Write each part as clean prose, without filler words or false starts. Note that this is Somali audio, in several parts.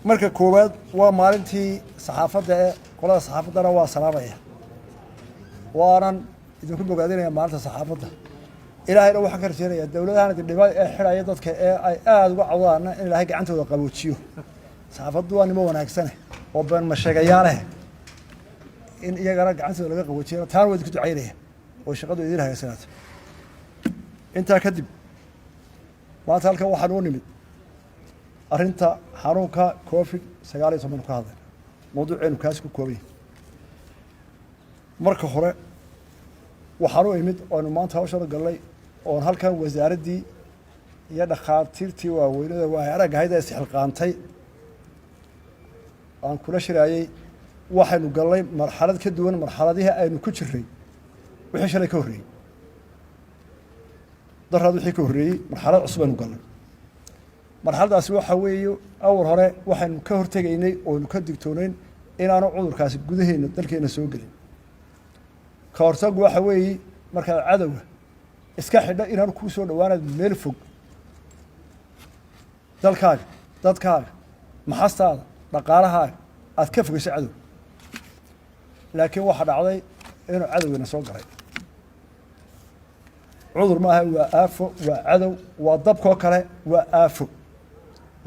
marka koowaad waa maalintii saxaafadda ee qolada saxaafaddana waa salaamaya waanan idinku bogaadinaya maalinta saxaafadda ilaahayna waxaan ka rajeynayaa dowladahan dhibaato ee xidhaya dadka ee ay aada uga cawdaana in ilaahay gacantooda qaboojiyo saxaafaddu waa nimo wanaagsane oo been masheegayaa leh in iyagana gacantooda laga qaboojiyo taan waa idinku ducaynaya oo shaqadu idin hagaagsanaata intaa kadib maanta halkan waxaan u nimid arrinta xanuunka COVID-19 ka hadlay mawduuceenu kaas ku kooban yahay marka hore waxaan u imid oonu maanta hawshada galnay oon halkan wasaaraddii iyo dhakhaatiirtii waaweynada waa aragahayda isxilqaantay aan kula shiraayey waxaynu galnay marxalad ka duwan marxaladihii aynu ku jirnay wixii shalay ka horreeyey daraad wixii ka horreeyey marxalad cusub aynu galnay marxaladaasi waxa weeye awal hore waxaynu ka hortegaynay oonu ka digtoonayn inaanu cudurkaasi gudaheena dalkeena soo gelin ka hortagu waxa weeye markaad cadowga iska xidha inaanu kuu soo dhowaanaad meel fog dalkaaga dadkaaga maxastaada dhaqaalahaaga aad ka fogeyso cadow laakiin waxaa dhacday inuu cadowgana soo galay cudur maaha waa aafo waa cadow waa dabkoo kale waa aafo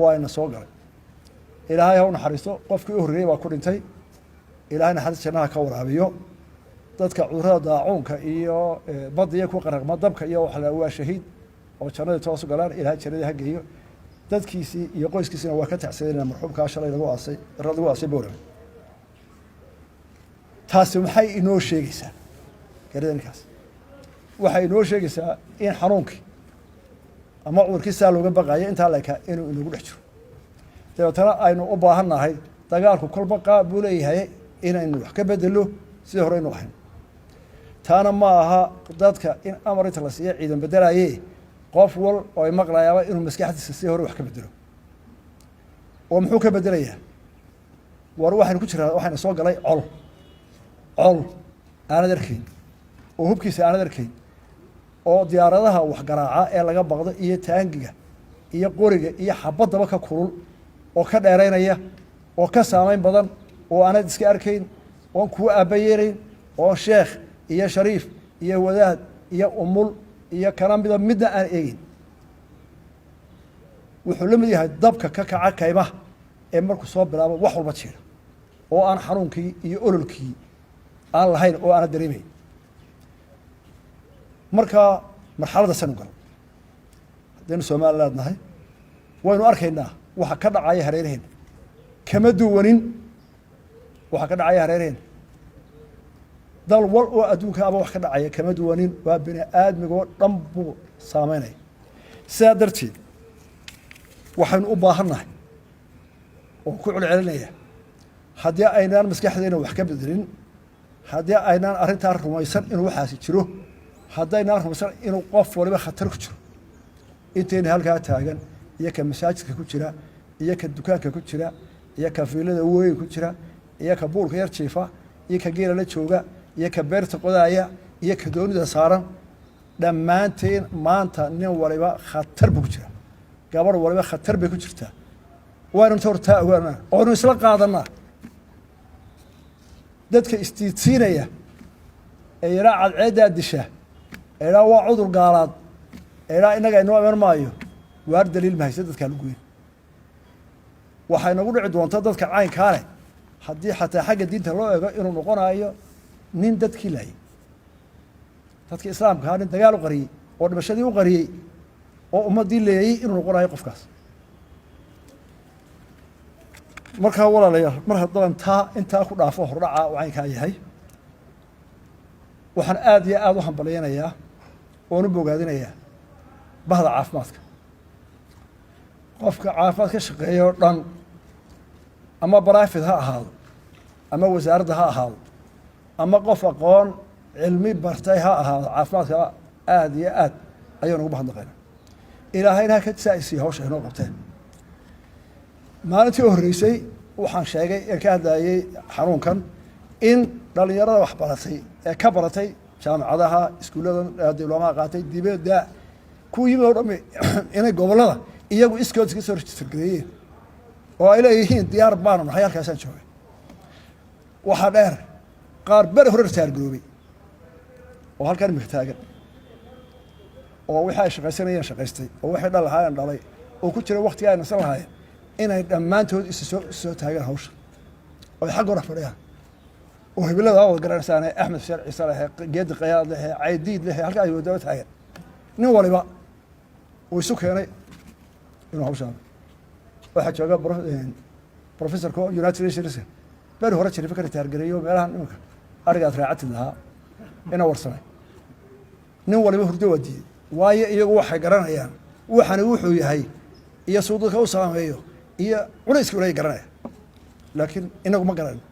waa ina soo galay ilaahay ha u naxariisto qofkii u horreeyey baa ku dhintay ilaahay naxariis jannaha ka waraabiyo dadka cudurrada daacuunka iyo badda iyo kuwa qaraqma dabka iyo waxa waa shahiid oo jannadii toos u galaan ilaahay jannadii ha geeyo dadkiisii iyo qoyskiisina waa ka tacsadeenaa marxuumkaa shalay lagu aasay bowrame taasi maxay inoo sheegaysaa garadankaas waxay inoo sheegaysaa in xanuunkii ama cudurkii saa looga baqayo intaa leekaa inuu inagu dhex jiro dabeetana aynu u baahan nahay dagaalku kolba qaab buu leeyahay inaynu wax ka bedelo sidii hore aynu ahayn taana ma aha dadka in amar inta la siiya ciidan bedelaye qof wal oo ay maqlayaaba inuu maskaxdiisa sidii hore wax ka bedelo oo muxuu ka bedelayaa war waxaynu ku jiraa waxayna soo galay col aanad arkayn oo hubkiisa aanad arkayn oo diyaaradaha waxgaraaca ee laga baqdo iyo taangiga iyo qoriga iyo xabaddaba ka kulul oo ka dheeraynaya oo ka saamayn badan oo aanad iska arkayn oon kuwa aabbayeelayn oo sheekh iyo shariif iyo wadaad iyo umul iyo kana midna aan eegin wuxuu la mid yahay dabka ka kaca kaymaha ee markuu soo bilaabo wax walba jiira oo aan xanuunkii iyo ololkii aan lahayn oo aana dareemayn marka marxaladda sanu galo haddaynu somaliland nahay waynu arkaynaa waxa ka dhacaya hareeraheena kama duwanin waxa ka dhacaya hareeraheena dal wal oo adduunka aba wax ka dhacaya kama duwanin waa bini aadmigoo dhan buu saameynaya sidaa darteed waxaynu u baahan nahay oo ku celcelinaya haddii aynaan maskaxdeena wax ka bedelin haddii aynaan arrintaa rumaysan inuu waxaasi jiro haddaynaan rumaysan inuu qof waliba khatar ku jiro intayna halkaa taagan iyo ka masaajidka ku jira iyo ka dukaanka ku jira iyo ka fiilada weyn ku jira iyo ka buulka yar jiifa iyo ka geela la jooga iyo ka beerta qodaaya iyo ka doonida saaran dhammaanteen maanta nin waliba khatar buu ku jira gabarh waliba khatar bay ku jirtaa waaynu inta hortaa ogaanaa oonu isla qaadanaa dadka istiidsiinaya ee yaraa cadceeddaa disha ee idhaa waa cudur gaalaad ee idhaa innaga inoo iman maayo waar daliil mahaysa dadkaa lagu weyn waxay nagu dhici doonta dadka caynkaa leh haddii xataa xagga diinta loo eego inuu noqonayo nin dadkii laayay dadkii islaamkaa nin dagaal u qariyey oo dhimashadii u qariyey oo ummaddii leeyey inuu noqonayo qofkaas markaa walaalayaal mar haddaan intaa ku dhaafo hordhaca oo caynkaa yahay waxaan aada iyo aada u hambalyaynayaa oon u bogaadinayaa bahda caafimaadka qofka caafimaad ka shaqeeya oo dhan ama barafid ha ahaado ama wasaaradda ha ahaado ama qof aqoon cilmi bartay ha ahaado caafimaadka aada iyo aad ayaan ugu mahadnaqaynaa ilaahayna haka saa-isiiya hawsha inoo qabteen maalintii u horreysay waxaan sheegay ee ka hadlayay xanuunkan in dhalinyarada wax baratay ee ka baratay jaamacadaha iskuullada diblomaha qaatay dibadda ku yimid oo dhamme inay gobollada iyagu iskood iska soo register gareeyeen oo ay leeyihiin diyaar baanu nahay halkaasaan joogay waxaa dheer qaar beri hore taargaroobay oo halkan imika taagan oo wixii ay shaqaysanayeen shaqaystay oo waxay dhal lahaayeen dhalay oo ku jira waqtiga ay nasan lahaayeen inay dhammaantood soo taagaan hawsha oo ay xag hore fadhiyaan oo hibilada wada garanaysaane axmed sheer ciise lehe geedi qayaad lehe caydiid lehe halka ay wadaba taagan nin waliba uu isu keenay inuu hawshaan waxaa jooga professorka United Nations beri hore jiray fikir taargareeyo meelahan imanka arigaad raacatid lahaa ina warsamay nin waliba hurdo wadiyay waayo iyagu waxay garanayaan waxana wuxuu yahay iyo suudadka u saameeyo iyo culayska uu garanaya laakiin inagu ma garanayno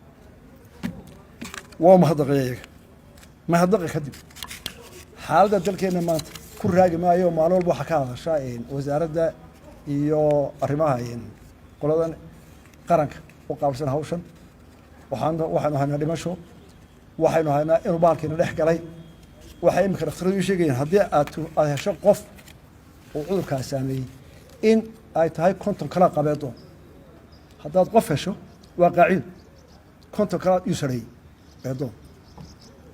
waa mahadnaq kadib xaaladda dalkeena maanta ku raagi maayo maalin walba waxa ka hadasha wasaaradda iyo arrimaha qoladan qaranka oo qaabsan hawshan waxaanu haynaa dhimasho waxaynu haynaa inuu baalkeena dhex galay waxay imika dhakhtaradu sheegayeen haddii aad hesho qof oo cudurkaas saameeyey in ay tahay konton kala qabeedo haddaad qof hesho waa qaacido konton kala uu sareeyay beedo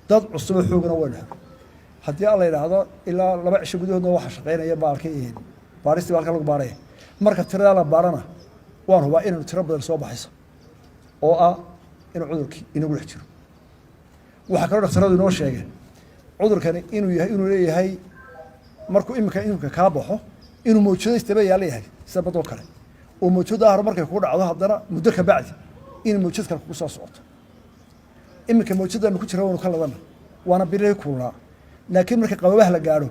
dad cusub xoogana way dhahay haddii alla yiraahdo ilaa 2 cisho gudahoodna waxa shaqeynaya baalkii baaristi baalka lagu baaray marka tirada la baarana waan hubaa inuu tiro badan soo baxayso oo ah inuu cudurkii inagu dhex jiro waxa kale dhakhtaradu inoo sheegeen cudurkani inuu leeyahay markuu imika ka baxo inuu mawjado istaba yaalayahay sababtoo kale oo mawjado ahar markay ku dhacdo haddana muddo ka bacdi in mawjad kale ku soo socoto imika mawjada ku jira waanu ka ladan waana biray kulaa laakiin marka qababaha la gaaro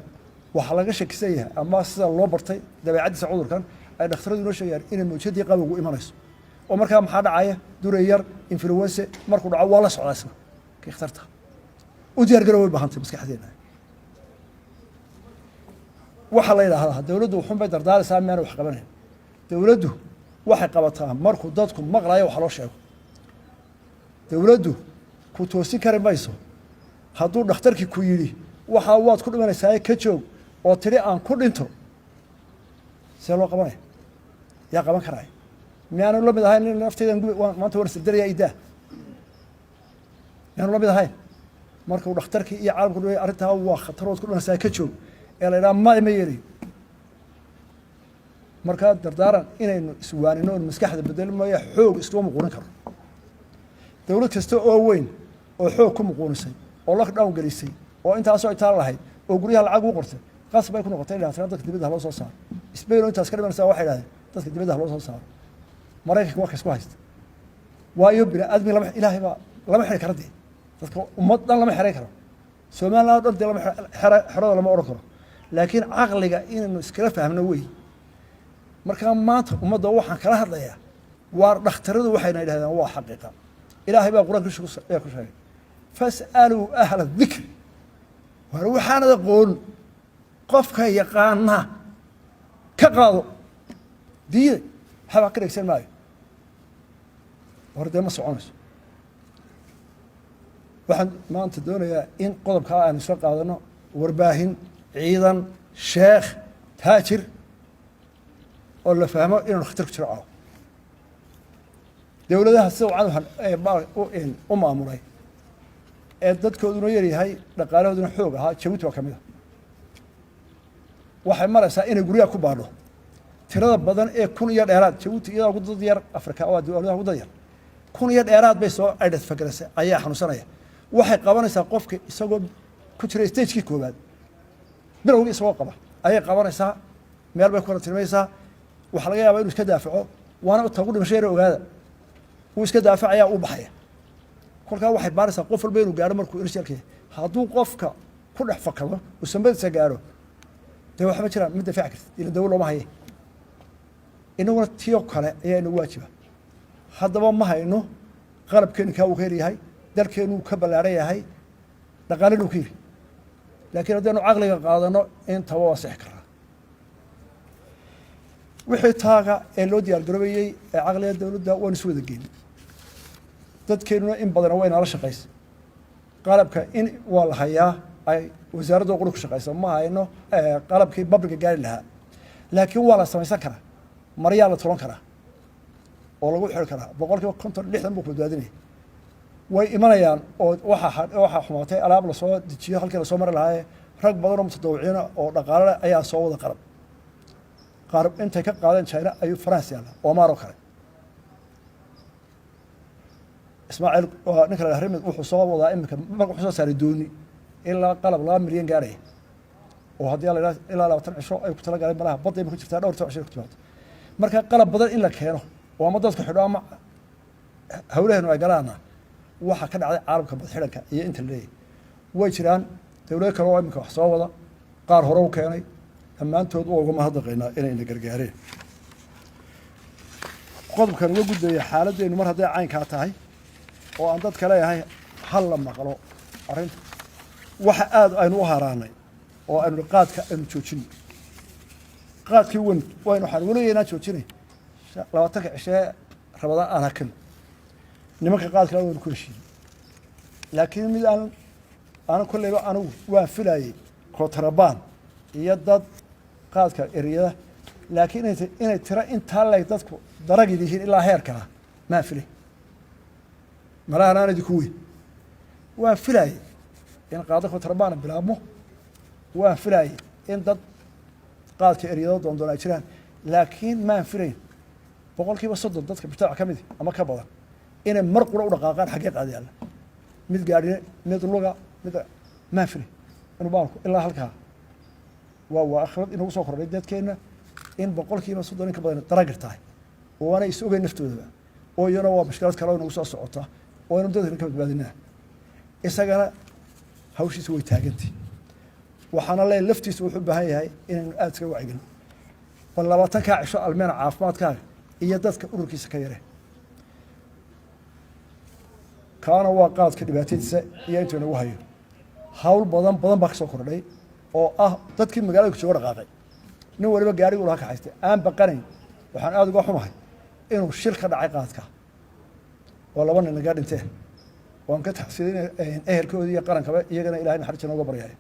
waxa laga shakisan yahay ama sida loo bartay dabeecadiisa cudurkan ay dhakhtaradu inoo sheegayaan in mawjadii qabowgu imanayso oo markaa maxaa dhacaya dureeyar influenza markuu dhaco waa la socdaasna ka ikhtarta u diyaar garow way baahantay maskaxdeena waxa la yiraahdaa dawladdu wuxuu bay dardaalaysaa meel wax qabanay dawladdu waxay qabataa markuu dadku maqlayo wax loo sheego dawladdu ku toosin kari mayso hadduu dhakhtarkii ku yiri waxa waad ku dhimanaysaa ka joog oo tiri aan ku dhinto see loo qabanay yaa qaban karay miyaanu la mid ahayn in naftaydan maanta war sadariya idaa miyaanu la mid ahayn markuu dhakhtarkii iyo caalamku dhaway arrintaa waa khatarood ku dhimanaysaa ka joog ee la yidhaha ma yeelin markaa dardaaran inaynu iswaanino oo maskaxda bedel maayo xoog iskuma muquunin karo dawlad kasta oo weyn oo xoog ku muquunisay oo lockdown gelisay oo intaasoo itaal lahayd oo guryaha lacag u qortay qasab ay ku noqotay dhaataan dadka dibadda loo soo saaro Spain intaas ka dhimanaysaa waxay yiraahdeen dadka dibadda loo soo saaro Mareykanka wax isku haysta waayo bini'aadmi ilaahay baa lama xiri karo dadka ummad dhan lama xiray karo Soomaaliland dhan lama xirado lama oran karo laakiin aqliga inaynu iskala fahmno way marka maanta ummadda waxaan kala hadlayaa waa dhakhtaradu waxayna yiraahdaan waa xaqiiqa ilaahay baa quraanka ku sheegay fas'alu ahla dhikr waxaan aqoon qofka yaqaana ka qaado diiday waxa ka dhigsan maayo warda ma soconayso waxaan maanta doonayaa in qodobka aan soo qaadano warbaahin ciidan sheekh taajir oo la fahmo inuu khatar ku jiro dawladaha soo cad u maamulay ee dadkooduna yar yahay dhaqaalahooduna xoog ahaa Jabuuti waa kamid waxay maraysaa inay guriga ku baadho tirada badan ee 1000 iyo dheeraad Jabuuti iyada ugu dad yar Afrika oo dawladaha ugu dad yar 1000 iyo dheeraad bay soo aydad fakrasay ayaa xanuunsanaya waxay qabanaysaa qofka isagoo ku jira stage-kii koobaad bilowgii isagoo qaba ayay qabanaysaa meel bay ku tilmaamaysaa waxa laga yaabaa inuu iska daafaco waana u tagu dhimashay ogaada uu iska daafacaya u baxaya kolka waxay baaraysaa qof walba inuu gaaro markuu irshalkii hadduu qofka ku dhex fakado uu sanbadisa gaaro de waxa ma jiraan mid dafaac kartid ila dawlo ma haye inaguna tiyo kale ayaa inagu waajiba haddaba ma hayno qalabkeenu ka uu heeryahay dalkeenu ka ballaaran yahay dhaqaaladu ku yiri laakiin haddii aqliga qaadano inta waa sax karaa wixii taaga ee loo diyaar garoobay ee aqliga dawladda waan isu wada geeyay dadkeenu in badan way nala shaqeysay qalabka in waa la hayaa ay wasaaradda qurux shaqeysa ma hayno qalabkii public gaari lahaa laakiin waa la samaysan karaa maryaa la tulan karaa oo lagu xiri karaa boqolkiiba 50-60 buu ku badbaadinaya way imanayaan oo waxa xumaatay alaab la soo dejiyo halkii la soo mari lahaa rag badan oo mutadawiciina oo dhaqaale ayaa soo wada qaran intay ka qaadeen China ayuu France yaala oo maaro kale Ismaaciil ninka la harimid wuxuu soo wadaa imika markuu soo saaray dooni ilaa qalab 2 milyan gaaray oo haddii la ilaa 20 cisho ay ku tala galeen malaha badda ay ku jirtaa dhowr cisho ku timaado marka qalab badan in la keeno oo ama dadka xidho ama hawlaheenu ay galaana waxa ka dhacday caalamka bad xiranka iyo inta leeyahay way jiraan dawlad kale oo imika wax soo wada qaar hore u keenay dhammaantood oo uga mahadnaqaynaa inay gargaareen qodobkan uga gudbaya xaaladdeenu mar hadday caynkaa tahay oo aan dadka leeyahay hal la maqlo arrinta waxa aad aynu u haraanay oo aynu qaadka aynu joojin qaadkii waynu xarwaleynaa joojinay 20 cishe rabada aan hakan nimanka qaadka waynu ku heshiiyey laakiin mid aan kulleeba anigu waa filayay kontrabaan iyo dad qaadka eriyada laakiin inay tira inta leeg dadku darag yihiin ilaa heerka ma filay malaha ku weyn waa filayay in qaadka kontrabaan bilaabmo waa filayay in dad qaadka eriyada doon ay jiraan laakiin ma filayn boqolkiiba 30 dadka bitaac kamid ama ka badan inay mar qura u dhaqaaqaan xagee qaadiyaan mid gaadhi mid luga mid ma filay inuu baalku ilaa halka waa akhrad inuu soo kordhay dadkeena in boqolkiiba 30 ka badan darag tahay oo aanay is ogeyn naftooda oo iyana waa mushkilad kale oo nagu soo socota oo inuu dadka ka badbaadinaa isagana hawshiisa way taagantay waxaana leeyahay laftiisa wuxuu baahan yahay inaynu aad iska wacyigelin bal 20 ka cisho almeena caafimaadkaaga iyo dadka ururkiisa ka yaree kaana waa qaadka dhibaatadiisa iyo intuu nagu hayo hawl badan baa ka soo kordhay oo dadkii magaalada ku jooga dhaqaaqay nin waliba gaariga ula ka haystay aan baqanayn waxaan aad uga xumahay inuu shil ka dhacay qaadka oo 2 nin laga dhintay waan ka taxsiinay ehelkoodii iyo qarankaba iyagana ilaahay naxariis nooga baryay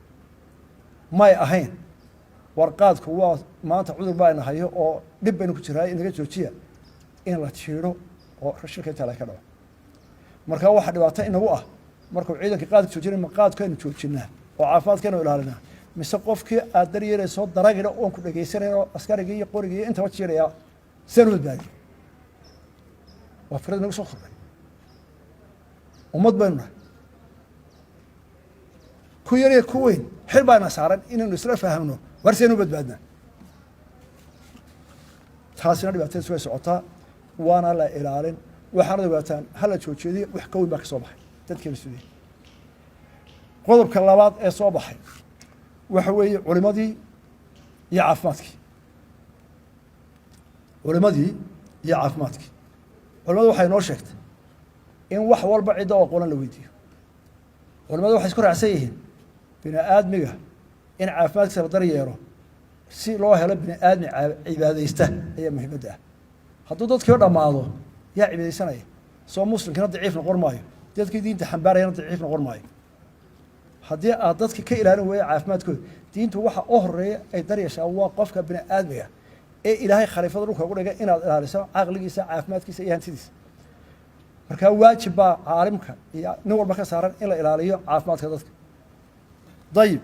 may ahayn warqaadku waa maanta cudur baa inahayo oo dib baynu ku jiraa in laga joojiya in la jiiro oo shilka inta la ka dhaco marka waxa dhibaato inagu markuu ciidanka qaadka joojinay ma qaadkeenu joojinaa oo caafimaadkeenu ilaalinaa mise qofkii aad daryeelayso daragina oo ku dhageysanayo askariga iyo qoriga iyo inta wajiiraya sanu badbaadi waa fikrad nagu soo kordhay ummad baynu ku yariya ku weyn xil baana saaran inaynu isla fahamno warseenu badbaadna taasina dhibaatada way socotaa waana la ilaalin waxaana dhibaataan hala joojiyay wax ka weyn baa ka soo baxay dadkii rasuulay qodobka labaad ee soo baxay waxa weeye culimadii iyo caafimaadkii culimadu waxay noo sheegtay in wax walba cid oo qoran la weydiiyo culimadu waxay isku raacsan yihiin bini aadmiga in caafimaadkiisa la daryeelo si loo helo bini aadmi cibaadaysta ayaa muhiimadda hadduu dadkii dhamaado yaa cibaadaysanaya soo muslimkina daciif noqon maayo dadkii diinta xambaarayna daciif noqon maayo haddii aad dadka ka ilaalin weeyo caafimaadkooda diintu waxa u horeeya ay daryeeshaa waa qofka bini aadmiga ee ilaahay khaliifada dhulka ugu dhigay inaad ilaaliso caqligiisa caafimaadkiisa iyo hantidiisa marka waajib baa caalimka iyo nin walba ka saaran in la ilaaliyo caafimaadka dadka dayib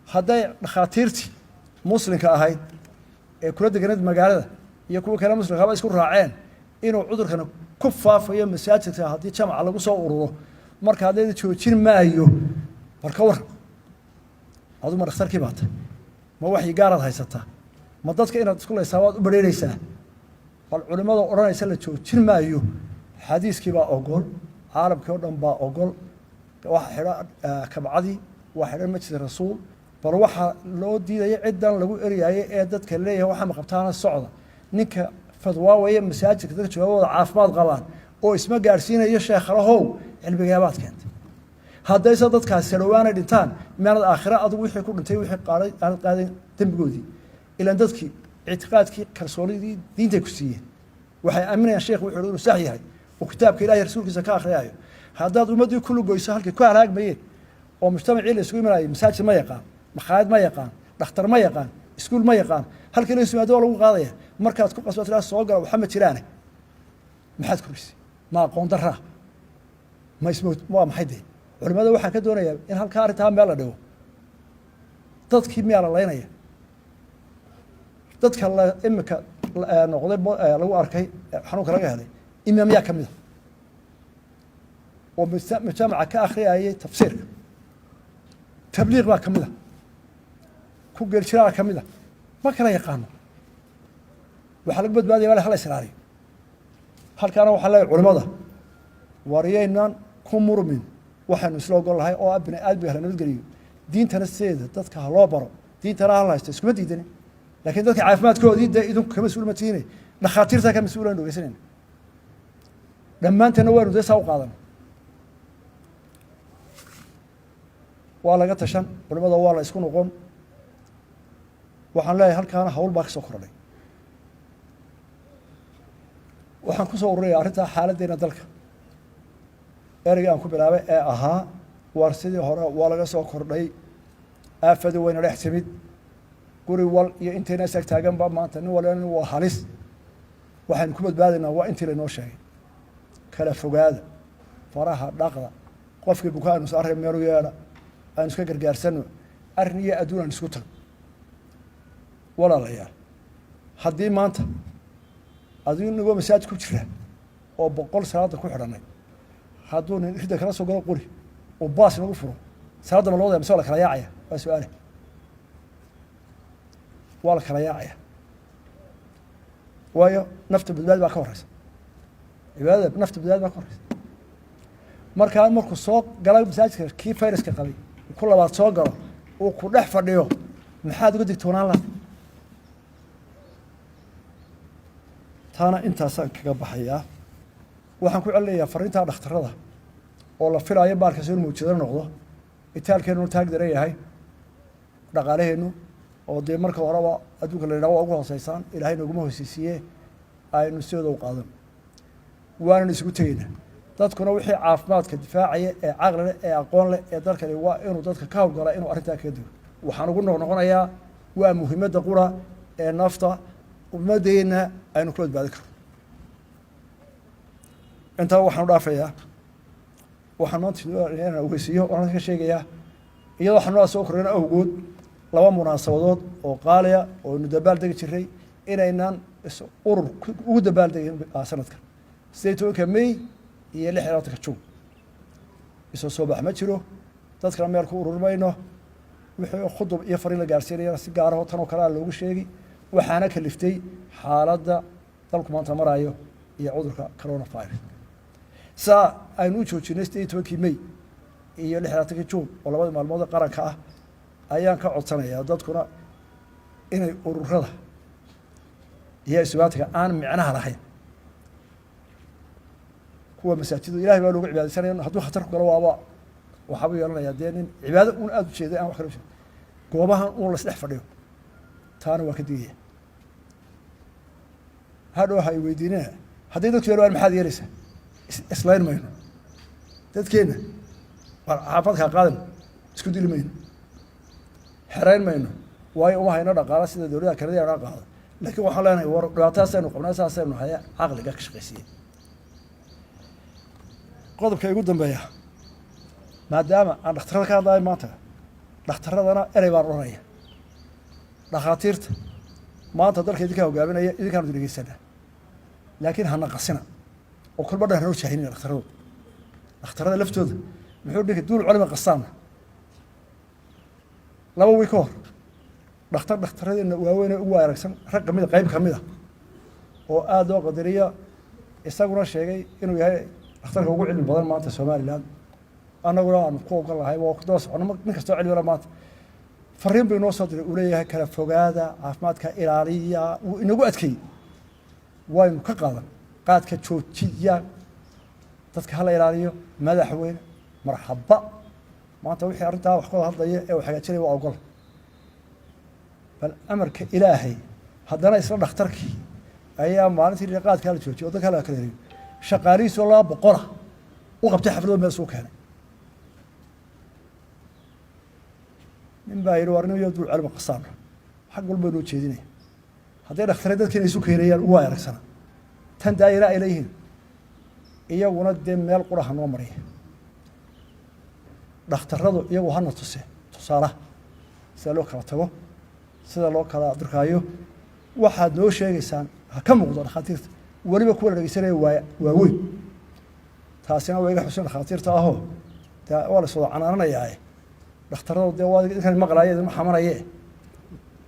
hadday dhakhaatiirtii muslimka ahayd ee kula deganeed magaalada iyo kuwa kale muslimka haba isku raaceen inuu cudurkan ku faafayo masaajidka haddii jamaca lagu soo ururo marka haddii joojin maayo marka war adu ma dhakhtarkii baata ma waxay gaar haysataa ma dadka inaad isku leeysaa waad u bareeraysaa bal culimada oranaysa la joojin maayo xadiiskii baa ogol caalamkii oo dhan baa ogol waxa xidha kabcadii waa xidhan majlis rasuul bal waxa loo diiday ciidan lagu eriyay ee dadka leeyahay waxa ma qabtaana socda ninka fadwaawaye masaajidka dadka jooga caafimaad qabaan oo isma gaarsiinayo sheekhalahow cilmigabaad keentay haddaysa dadkaas salawaana dhintaan meelada aakhira adigu wixii ku dhintay wixii qaaday dambigoodii ilaa dadkii اعتقادكي كرسولي دينتي كسية waxay aaminayaan sheekhu wuxuu inuu sax yahay oo kitaabka Ilaahay rasuulkiisa ka akhriyaayo haddaad ummadii kullu goyso halkii ku halaagmayeen oo mujtamacii la isugu imanayay masaajid ma yaqaan makhaayad ma yaqaan dhakhtar ma yaqaan iskuul ma yaqaan halkii la isugu lagu qaadaya markaad ku qasbato soo galo waxa ma jiraan maxaad kordhisay ma aqoon daraa ma ismood waa maxay dee culimada waxaan ka doonayaa in halkaa arrintaa meel la dhigo dadkii miyaa la laynaya dadka imika noqday lagu arkay xanuunka laga helay imaamyaa ka mida oo mujtamaca ka akhriyayay tafsiirka tabliiq baa ka mida ku geeljiraa ka mida ma kala yaqaano waxaa laga badbaadaya male hala israariyo halkaana waxaa leeyahay culimada wariyaynan ku murmin waxaynu isla ogol lahay oo bini aadmiga hala nabadgeliyo diintana sideeda dadka ha loo baro diintana hala haysto iskuma diidani laakiin dadka caafimaadkoodii dee idinku ka mas-uul ma tihiine dhakhaatiirtaa ka mas-uulaan dhogeysanayna dhammaanteedna waynu dee saa u qaadana waa laga tashan culimada waa la isku noqon waxaan leeyahay halkaana hawl baa ka soo kordhay waxaan ku soo ururaya arrintaa xaaladdeena dalka ereyga aan ku bilaabay ee ahaa war sidii hore waa laga soo kordhay aafadu wayna dhex timid guri wal iyo intayna isaag taaganba maanta nin walba waa halis waxaynu ku badbaadaynaa waa intii laynoo sheegay kala fogaada faraha dhaqda qofkii bukaanu saarray meelu yeedha aan iska gargaarsano arrin iyo adduun aan isku tag walaalayaal haddii maanta adigu nagoo masaajid ku jira oo 100 salaada ku xidhanay hadduu nin ridda kala soo galo quri oo baas nagu furo salaada ma loo wadaya mise waa la kala yaacaya waa su-aale waa la kala yaacaya waayo nafta badbaadi baa ka horeysa cibaadada nafta badbaadi baa ka horeysa markaa markuu soo gala masaajidka kii fayraska qabay ku labaad soo galo uu ku dhex fadhiyo maxaad uga digtoonaan lahayd taana intaasaan kaga baxayaa waxaan ku celinayaa fariintaa dhakhtarada oo la filaayo baarkaas inuu mawjado noqdo itaalkeenu taag daran yahay dhaqaalaheennu oo dee marka horeba adduunka la yidhaha waa ugu hooseysaan ilaahay nooguma hooseysiiye aynu sidooda u qaadan waanan isugu tegaynaa dadkuna wixii caafimaadka difaacaya ee caqli leh ee aqoon leh ee dalkani waa inuu dadka ka howlgala inuu arrintaa kaga dugo waxaan ugu noqnoqonayaa waa muhiimadda qura ee nafta ummadeenna aynu ku badbaadi karno intaa waxaan u dhaafayaa waxaan maanta inaan ogeysiiyo waxaan ka sheegayaa iyadoo xanuunada soo korreyna awgood 2 munaasabadood oo qaaliya oo nu dabaal degi jiray inaynaan urur ugu dabaal degin sanadkan 18 May iyo 16 Juun isoo soo bax ma jiro dadkana meel ku ururmayno wixii khudub iyo fariin la gaarsiinayna si gaar ah tan oo kale loogu sheegi waxaana kaliftay xaaladda dalku maanta marayo iyo cudurka coronavirus saa aynu u joojinay 18 May iyo 16 Juun oo labada maalmood qaranka ah ayaan ka codsanayaa dadkuna inay ururada iyo isbaatiga aan micnaha lahayn kuwa masaajidda ilaahay baa loogu cibaadaysanaya hadduu khatar ku galo waxaa buu yeelanayaa dee nin cibaado uun aada u jeeday aan wax kala jeedo goobahan uun la isdhex fadhiyo taana waa ka digaya hadhow hay weydiinana hadday dadku yeelwaan maxaad yeelaysaa islayn mayno dadkeenna waa xaafadkaa qaadan isku dili mayno xerayn mayno waayo uma hayno dhaqaala sida dowladda kanada aan qaado laakiin waxaan leenahay war dhibaatadaasaynu qabnaa saasaynu haya caqliga ka shaqaysiiya qodobka ugu dambeeya maadaama aan dhakhtarada ka hadlayo maanta dhakhtaradana erey baan oranaya dhakhaatiirta maanta dalka idinkaa hogaaminaya idinkaanu dhegeysanaa laakiin hana qasina oo kolba dhan hanoo jaahinina dhakhtarada laftooda muxuu dhihi duul culima qastaana 2 wiil ka hor dhakhtaradeenna waaweyn ugu aragsan rag kamida qayb kamida oo aad loo qadariya isaguna sheegay inuu yahay dhakhtarka ugu cilmi badan maanta Soomaaliland annaguna aan ku ogan lahay waa ku doos nin kastoo cilmi leh maanta fariin bay noo soo diray uu leeyahay kala fogaada caafimaadka ilaaliya uu inagu adkeeyay waynu ka qaadan qaadka joojiya dadka hala ilaaliyo madaxweyne marxaba maanta wixii arrintaa wax ka hadlaya ee wax hagaajinaya waa ogol bal amarka ilaahay haddana isla dhakhtarkii ayaa maalintii qaadka la joojiyay oo dadka la kala yiri shaqaalihiisu 200 u qabtay xaflado meel soo keenay nin baa yiri warna iyo dul cilmi qasaan xaq walba loo jeedinay hadday dhakhtarada dadkina isu keenayaan ugu aragsana tan daayira ilayhin iyaguna dee meel qura hanoo mariya dhakhtarradu iyagu hana tusaalaha sida loo kala tago sida loo kala durkaayo waxaad noo sheegaysaan ha ka muuqdo dhakhaatiirta weliba kuwa la dhegeysanaya waaweyn taasina waa iga xusin dhakhaatiirta ahoo dee waa la soo canaananayaa dhakhtarradu dee waa idinkan maqlaaya idinma xamanaye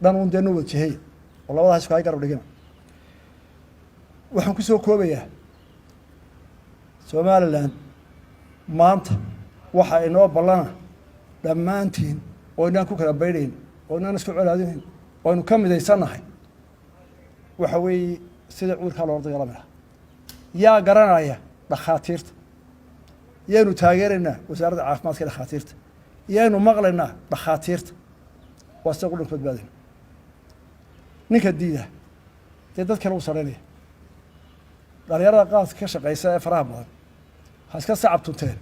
dhan uun dee noo wajahey oo labadaas isku hay garab dhigina waxaan ku soo koobayaa somalilan maanta waxa inoo ballana dhammaantiin oo inaan ku kala baydhayn oo inaan isku colaadinayn oo aynu ka midaysannahay waxa weeye sida cudurkaa loola dagaalami lahaa yaa garanaya dhakhaatiirta yaanu taageeraynaa wasaaradda caafimaadka dhakhaatiirta yaanu maqlaynaa dhakhaatiirta waa sida qudhanka badbaadayna ninka diida dee dad kale u saraynaya dhalinyarada qaadka ka shaqaysa ee faraha badan ha iska sacab tunteen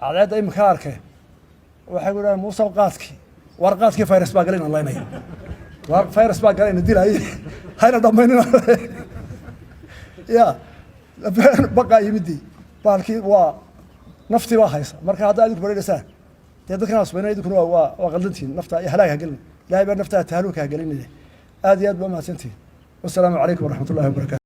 cadceedda imika arkeen waxay ku dhahaan muuse qaadkii war qaadkii virus baa galayna laynaya war virus baa galayna dilaaye hayna dhammaynina ya baqaa yimidii baalkii waa naftii baa haysa marka haddaa idinku bareereysaan dee dadkan asbayna idinkuna waa qaldantihin nafta iyo halaag ha gelin ilaahay baa naftaa tahluuka ha gelinaya aad iyo aad baa mahadsantihin wasalaamu calaykum waraxmat ullahi wabarakatu